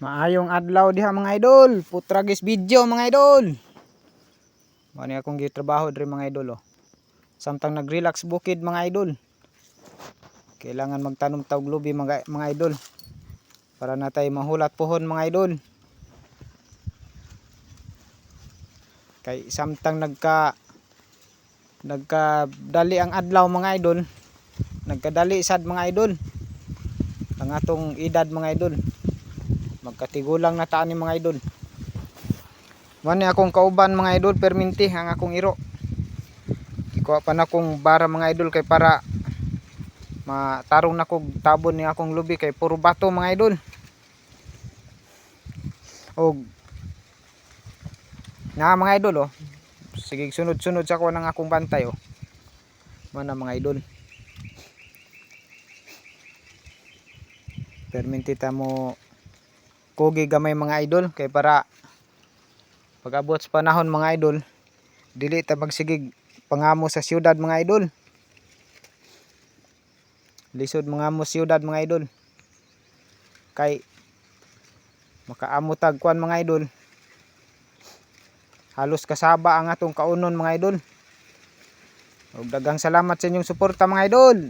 Maayong adlaw diha mga idol. Putragis video mga idol. Mani akong gitrabaho diri mga idol oh. Samtang nag-relax bukid mga idol. Kailangan magtanom tawg lubi mga idol. Para natay mahulat pohon mga idol. Kay samtang nagkadali ang adlaw mga idol. Nagkadali sad mga idol. Ang atong edad mga idol. Magkatigulang na taan ni mga idol. Mani akong kauban mga idol, perminti ang akong iro. Ikuha pa na akong bara mga idol kay para matarong na kog tabon ni akong lubi kay puro bato mga idol. Og na mga idol oh. Sige sunod-sunod sa ko ng akong bantay oh. Mana mga idol. Perminti ta mo kogi gamay mga idol kay para pag-abot sa panahon mga idol dili ta magsigig pangamo sa siyudad mga idol. Lisod mga mo siyudad mga idol. Kay makaamutag kuan mga idol. Halos kasaba ang atong kaunon mga idol. Ug daghang salamat sa inyong suporta mga idol.